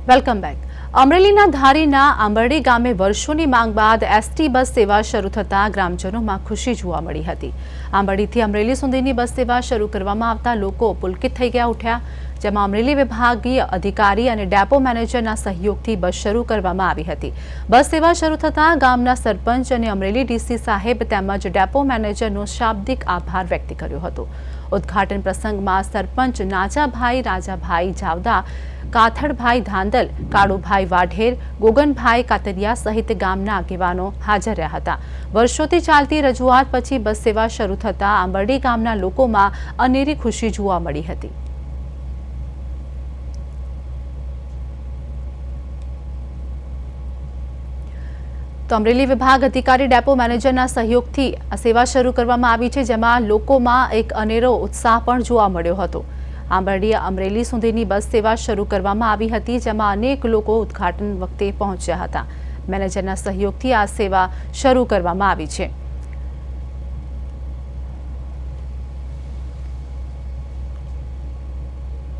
Welcome back. અમરેલીના ધારીના આંબરડી ગામે વર્ષોની માંગ બાદ એસટી બસ સેવા શરૂ થતાં ગ્રામજનોમાં ખુશી જોવા મળી હતી. આંબરડીથી અમરેલી સુધીની બસ સેવા શરૂ કરવામાં આવતા લોકો પુલકિત થઈ ગયા ઉઠ્યા, જેમાં અમરેલી વિભાગીય અધિકારી અને ડેપો મેનેજરના સહયોગથી બસ શરૂ કરવામાં આવી હતી. બસ સેવા શરૂ થતાં ગામના સરપંચ અને અમરેલી ડીસી સાહેબ તેમજ ડેપો મેનેજરનો શાબ્દિક આભાર વ્યક્ત કર્યો હતો. ઉદ્ઘાટન પ્રસંગમાં સરપંચ નાચાભાઈ રાજાભાઈ જાવદા, કાથડભાઈ ધાંધલ, કાળુભાઈ વાઢેર, ગોગનભાઈ કાતરિયા સહિત ગામના આગેવાનો હાજર રહ્યા હતા. વર્ષોથી ચાલતી રજૂઆત પછી બસ સેવા શરૂ થતાં આંબરડી ગામના લોકોમાં અનેરી ખુશી જોવા મળી હતી. તો અમરેલી વિભાગ અધિકારી ડેપો મેનેજરના સહયોગથી આ સેવા શરૂ કરવામાં આવી છે, જેમાં લોકોમાં એક અનેરો ઉત્સાહ પણ જોવા મળ્યો હતો. આંબરડી અમરેલી સુધીની બસ સેવા શરૂ કરવામાં આવી હતી, જેમાં અનેક લોકો ઉદ્ઘાટન વખતે પહોંચ્યા હતા. મેનેજરના સહયોગથી આ સેવા શરૂ કરવામાં આવી છે.